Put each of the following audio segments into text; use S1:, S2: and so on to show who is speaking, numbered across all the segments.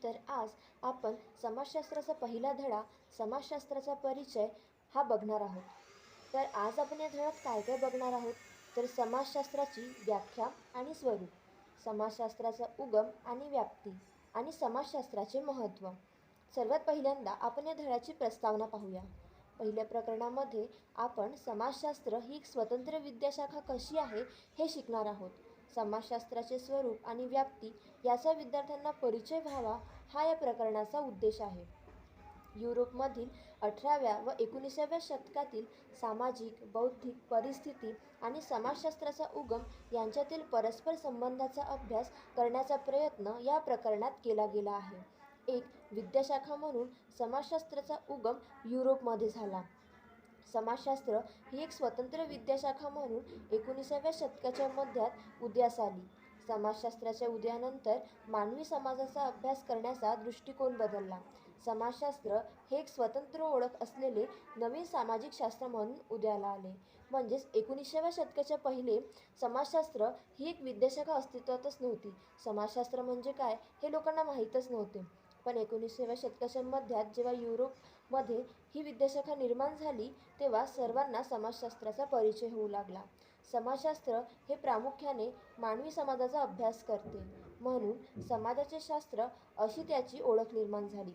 S1: तर आज आपण समाजशास्त्राचा पहिला धडा, समाजशास्त्राचा परिचय हा बघणार आहोत. तर आज आपण या धड्यात काय काय बघणार आहोत? तर समाजशास्त्राची व्याख्या आणि स्वरूप, समाजशास्त्राचा उगम आणि व्याप्ती आणि समाजशास्त्राचे महत्त्व. सर्वात पहिल्यांदा आपण या धड्याची प्रस्तावना पाहूया. पहिल्या प्रकरणामध्ये आपण समाजशास्त्र ही एक स्वतंत्र विद्याशाखा कशी आहे हे शिकणार आहोत. समाजशास्त्राचे स्वरूप आणि व्याप्ती याचा विद्यार्थ्यांना परिचय व्हावा हा या प्रकरणाचा उद्देश आहे. युरोपमधील 18व्या व 19व्या शतकातील सामाजिक, बौद्धिक परिस्थिती आणि समाजशास्त्राचा उगम यांच्यातील परस्पर संबंधाचा अभ्यास करण्याचा प्रयत्न या प्रकरणात केला गेला आहे. एक विद्याशाखा म्हणून समाजशास्त्राचा उगम युरोपमध्ये झाला. समाजशास्त्र ही एक स्वतंत्र विद्याशाखा म्हणून 19व्या शतकाच्या मध्यात उदयास आली. समाजशास्त्राच्या उदयानंतर मानवी समाजाचा अभ्यास करण्याचा दृष्टिकोन बदलला. समाजशास्त्र हे एक स्वतंत्र ओळख असलेले नवीन सामाजिक शास्त्र म्हणून उदयाला आले. म्हणजेच 19व्या शतकाच्या पहिले समाजशास्त्र ही एक विद्याशाखा अस्तित्वातच नव्हती. समाजशास्त्र म्हणजे काय हे लोकांना माहीतच नव्हते. पण 19व्या शतकाच्या मध्यात जेव्हा युरोपमध्ये ही विद्याशाखा निर्माण झाली तेव्हा सर्वांना समाजशास्त्राचा परिचय होऊ लागला. समाजशास्त्र हे प्रामुख्याने मानवी समाजाचा अभ्यास करते, म्हणून समाजाचे शास्त्र अशी त्याची ओळख निर्माण झाली.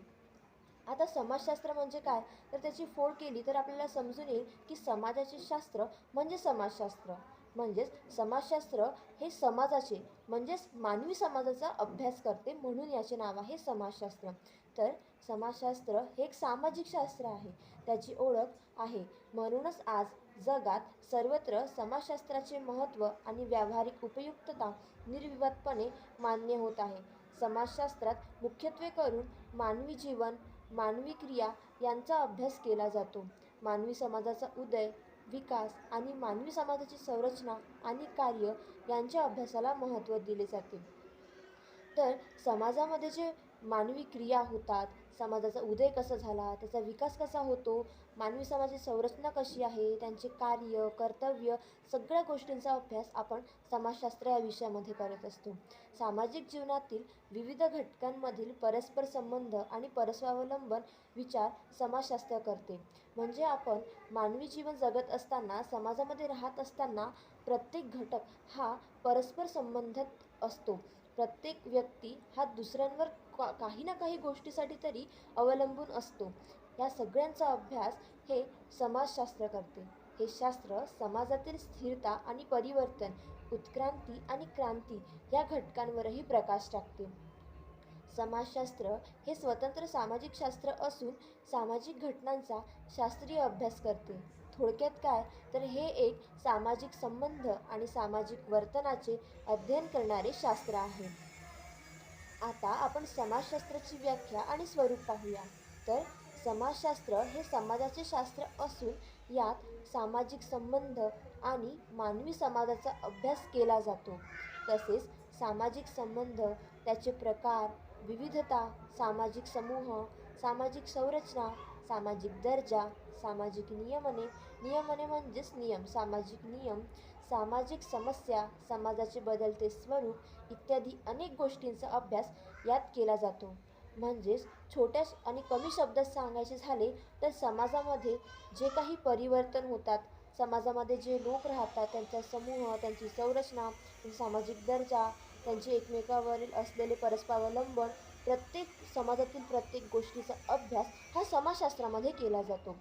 S1: आता समाजशास्त्र म्हणजे काय तर त्याची फोड केली तर आपल्याला समजून येईल की समाजाचे शास्त्र म्हणजे समाजशास्त्र. म्हणजेच समाजशास्त्र हे समाजाचे म्हणजेच मानवी समाजाचा अभ्यास करते, म्हणून याचे नाव आहे समाजशास्त्र. तर समाजशास्त्र हे एक सामाजिक शास्त्र आहे, त्याची ओळख आहे. म्हणूनच आज जगात सर्वत्र समाजशास्त्राचे महत्त्व आणि व्यावहारिक उपयुक्तता निर्विवादपणे मान्य होत आहे. समाजशास्त्रात मुख्यत्वे करून मानवी जीवन, मानवी क्रिया यांचा अभ्यास केला जातो. मानवी समाजाचा उदय, विकास आणि मानवी समाजाची संरचना आणि कार्य यांच्या अभ्यासाला महत्त्व दिले जाते. तर समाजामध्ये जे मानवी क्रिया होतात, समाजाचा उदय कसा झाला, त्याचा विकास कसा होतो, मानवी समाजाची संरचना कशी आहे, त्यांचे कार्य, कर्तव्य सगळ्या गोष्टींचा अभ्यास आपण समाजशास्त्र या विषयामध्ये करत असतो. सामाजिक जीवनातील विविध घटकांमधील परस्पर संबंध आणि परस्वावलंबन विचार समाजशास्त्र करते. म्हणजे आपण मानवी जीवन जगत असताना, समाजामध्ये राहत असताना प्रत्येक घटक हा परस्पर संबंधित असतो. प्रत्येक व्यक्ती हा दुसऱ्यांवर काही ना काही गोष्टीसाठी तरी अवलंबून असतो. या सगळ्यांचा अभ्यास हे समाजशास्त्र करते. हे शास्त्र समाजातील स्थिरता आणि परिवर्तन, उत्क्रांती आणि क्रांती या घटकांवरही प्रकाश टाकते. समाजशास्त्र हे स्वतंत्र सामाजिक शास्त्र असून सामाजिक घटनांचा शास्त्रीय अभ्यास करते. थोडक्यात काय तर हे एक सामाजिक संबंध आणि सामाजिक वर्तनाचे अध्ययन करणारे शास्त्र आहे. आता आपण समाजशास्त्राची व्याख्या आणि स्वरूप पाहूया. तर समाजशास्त्र हे समाजाचे शास्त्र असून यात सामाजिक संबंध आणि मानवी समाजाचा अभ्यास केला जातो. तसेच सामाजिक संबंध, त्याचे प्रकार, विविधता, सामाजिक समूह, सामाजिक संरचना, सामाजिक दर्जा, सामाजिक नियमने म्हणजेच नियम, सामाजिक नियम, सामाजिक समस्या, समाजाचे बदलते स्वरूप इत्यादी अनेक गोष्टींचा अभ्यास यात केला जातो. म्हणजेच छोट्या आणि कमी शब्दात सांगायचे झाले तर समाजामध्ये जे काही परिवर्तन होतात, समाजामध्ये जे लोक राहतात, त्यांचा समूह, त्यांची संरचना, सामाजिक दर्जा, त्यांचे एकमेकावरील असलेले परस्परावलंबन, प्रत्येक समाजातील प्रत्येक गोष्टीचा अभ्यास हा समाजशास्त्रामध्ये केला जातो.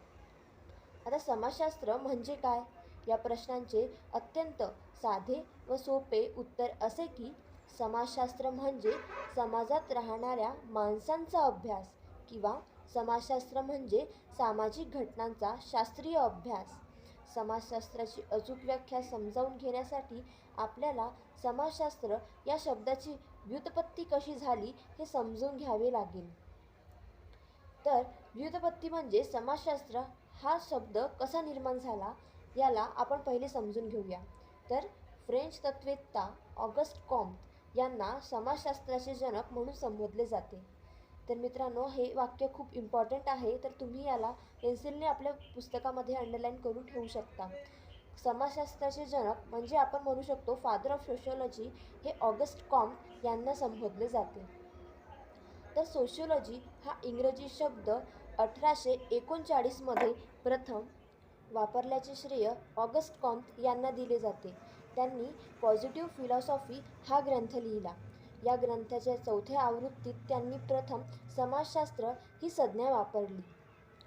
S1: आता समाजशास्त्र म्हणजे काय या प्रश्नांचे अत्यंत साधे व सोपे उत्तर असे की समाजशास्त्र म्हणजे समाजात राहणाऱ्या माणसांचा अभ्यास किंवा समाजशास्त्र म्हणजे सामाजिक घटनांचा शास्त्रीय अभ्यास. समाजशास्त्राची अचूक व्याख्या समजावून घेण्यासाठी आपल्याला समाजशास्त्र या शब्दाची व्युत्पत्ती कशी झाली हे समजून घ्यावे लागेल. तर व्युत्पत्ती म्हणजे समाजशास्त्र हा शब्द कसा निर्माण झाला याला आपण पहिले समजून घेऊया. तर फ्रेंच तत्त्ववेत्ता ऑगस्ट कॉम्ट यांना समाजशास्त्राचे जनक म्हणून संबोधले जाते. तर मित्रांनो, हे वाक्य खूप इम्पॉर्टंट आहे, तर तुम्ही याला पेन्सिलने आपल्या पुस्तकामध्ये अंडरलाईन करून ठेवू शकता. समाजशास्त्राचे जनक म्हणजे आपण म्हणू शकतो फादर ऑफ सोशिओलॉजी हे ऑगस्ट कॉम्ट यांना संबोधले जाते. तर सोशिओलॉजी हा इंग्रजी शब्द 1839मध्ये प्रथम वापरल्याचे श्रेय ऑगस्ट कॉम्ट यांना दिले जाते. त्यांनी पॉझिटिव्ह फिलॉसॉफी हा ग्रंथ लिहिला. या ग्रंथाच्या 4थ्या आवृत्तीत त्यांनी प्रथम समाजशास्त्र ही संज्ञा वापरली.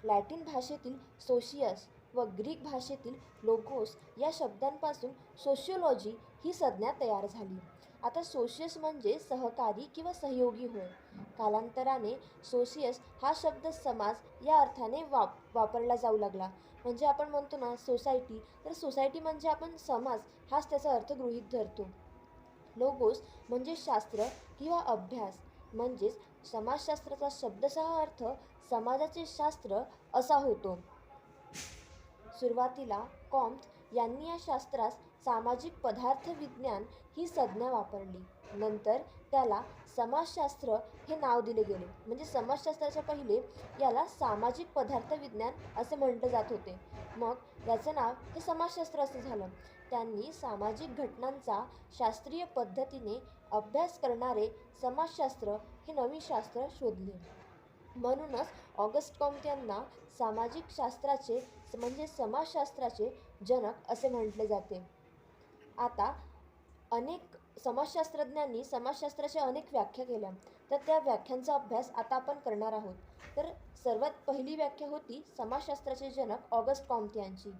S1: लॅटिन भाषेतील सोशियस व ग्रीक भाषेतील लोगोस या शब्दांपासून सोशिओलॉजी ही संज्ञा तयार झाली. आता सोशियस म्हणजे सहकारी किंवा सहयोगी होय. कालांतराने सोशियस हा शब्द समाज या अर्थाने वापरला जाऊ लागला. म्हणजे आपण म्हणतो ना सोसायटी, तर सोसायटी म्हणजे आपण समाज हाच त्याचा अर्थ गृहीत धरतो. लोगोस म्हणजे शास्त्र किंवा अभ्यास, म्हणजेच समाजशास्त्राचा शब्दशः अर्थ समाजाचे शास्त्र असा होतो. सुरुवातीला कॉम्ट यांनी या शास्त्रास सामाजिक पदार्थ विज्ञान ही संज्ञा वापरली. नंतर त्याला समाजशास्त्र हे नाव दिले गेले. म्हणजे समाजशास्त्राच्या पहिले याला सामाजिक पदार्थ विज्ञान असे म्हटले जात होते. मग याचं नाव हे समाजशास्त्र असं झालं. त्यांनी सामाजिक घटनांचा शास्त्रीय पद्धतीने अभ्यास करणारे समाजशास्त्र हे नवीन शास्त्र शोधले. म्हणूनच ऑगस्ट कॉम्ट यांना सामाजिक शास्त्राचे म्हणजे समाजशास्त्राचे जनक असे म्हटले जाते. आता अनेक समाजशास्त्रज्ञांनी समाजशास्त्राच्या अनेक व्याख्या केल्या, तर त्या व्याख्यांचा अभ्यास आता आपण करणार आहोत. तर सर्वात पहिली व्याख्या होती समाजशास्त्राचे जनक ऑगस्ट कॉम्ट यांची.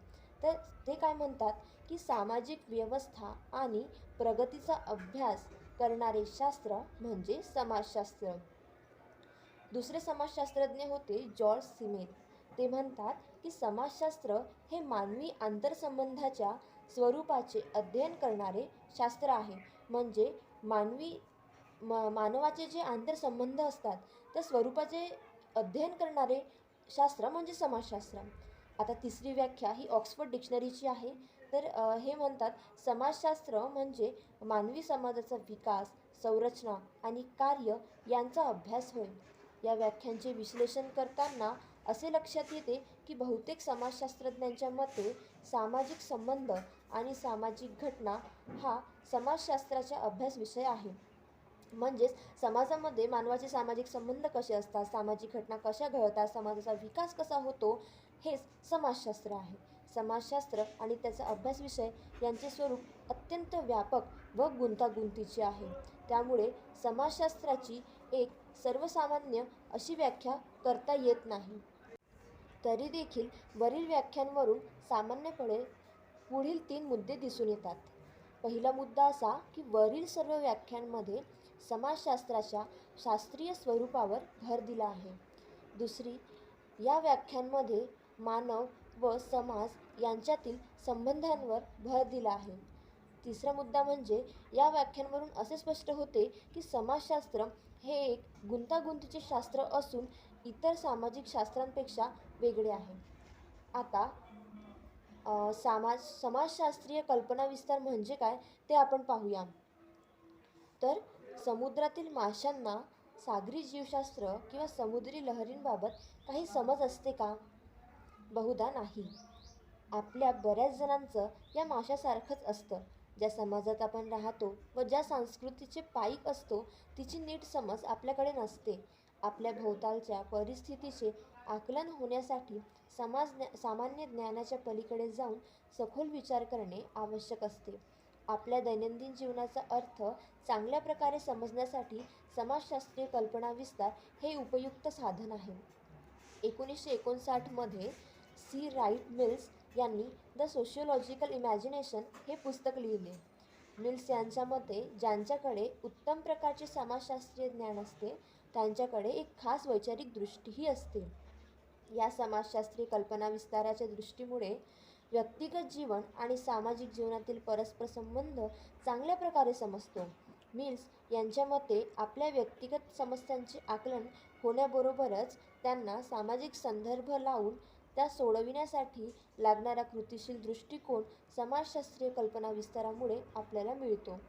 S1: तर ते काय म्हणतात की सामाजिक व्यवस्था आणि प्रगतीचा अभ्यास करणारे शास्त्र म्हणजे समाजशास्त्र. दुसरे समाजशास्त्रज्ञ होते जॉर्ज सिमेर. ते म्हणतात की समाजशास्त्र हे मानवी आंतरसंबंधाच्या स्वरूपाचे अध्ययन करणारे शास्त्र आहे. म्हणजे मानवाचे जे आंतरसंबंध असतात त्या स्वरूपाचे अध्ययन करणारे शास्त्र म्हणजे समाजशास्त्र. आता तिसरी व्याख्या ही ऑक्सफर्ड डिक्शनरीची आहे. तर हे म्हणतात समाजशास्त्र म्हणजे मानवी समाजाचा विकास, संरचना आणि कार्य यांचा अभ्यास होय. या व्याख्यांचे विश्लेषण करताना असे लक्षात येते की बहुतेक समाजशास्त्रज्ञांच्या मते सामाजिक संबंध आणि सामाजिक घटना हा समाजशास्त्राचा अभ्यास विषय आहे. म्हणजेच समाजामध्ये मानवाचे सामाजिक संबंध कसे असतात, सामाजिक घटना कशा घडतात, समाजाचा विकास कसा होतो, हेच समाजशास्त्र आहे. समाजशास्त्र आणि त्याचा अभ्यास विषय यांचे स्वरूप अत्यंत व्यापक व गुंतागुंतीचे आहे. त्यामुळे समाजशास्त्राची एक सर्वसामान्य अशी व्याख्या करता येत नाही. तरी देखील वरील व्याख्यांवरून सामान्यपणे पुढील 3 मुद्दे दिसून येतात. पहिला मुद्दा असा की वरील सर्व व्याख्यांमध्ये समाजशास्त्राच्या शास्त्रीय स्वरूपावर भर दिला आहे. दुसरी, या व्याख्यांमध्ये मानव व समाज यांच्यातील संबंधांवर भर दिला आहे. तिसरा मुद्दा म्हणजे या व्याख्यांवरून असे स्पष्ट होते की समाजशास्त्र हे एक गुंतागुंतीचे शास्त्र असून इतर सामाजिक शास्त्रांपेक्षा वेगळे आहे. आता समाजशास्त्रीय कल्पनाविस्तार म्हणजे काय ते आपण पाहूया. तर समुद्रातील माशांना सागरी जीवशास्त्र किंवा समुद्री लहरींबाबत काही समज असते का? बहुधा नाही. आपल्या बऱ्याच जणांचं या माशासारखंच असतं. ज्या समाजात आपण राहतो व ज्या संस्कृतीचे पाईक असतो तिची नीट समज आपल्याकडे नसते. आपल्या भोवतालच्या परिस्थितीचे आकलन होण्यासाठी सामान्य ज्ञानाच्या पलीकडे जाऊन सखोल विचार करणे आवश्यक असते. आपल्या दैनंदिन जीवनाचा अर्थ चांगल्या प्रकारे समजण्यासाठी समाजशास्त्रीय कल्पनाविस्तार हे उपयुक्त साधन आहे. 1959मध्ये सी. राईट मिल्स यांनी द सोशिओलॉजिकल इमॅजिनेशन हे पुस्तक लिहिले. मिल्स यांच्या मते ज्यांच्याकडे उत्तम प्रकारचे समाजशास्त्रीय ज्ञान असते त्यांच्याकडे एक खास वैचारिक दृष्टीही असते. या समाजशास्त्रीय कल्पनाविस्ताराच्या दृष्टीमुळे व्यक्तिगत जीवन आणि सामाजिक जीवनातील परस्पर संबंध चांगल्या प्रकारे समजतो. मिल्स यांच्या मते आपल्या व्यक्तिगत समस्यांचे आकलन होण्याबरोबरच त्यांना सामाजिक संदर्भ लावून त्या सोडविण्यासाठी लागणारा कृतीशील दृष्टिकोन समाजशास्त्रीय कल्पनाविस्तारामुळे आपल्याला मिळतो.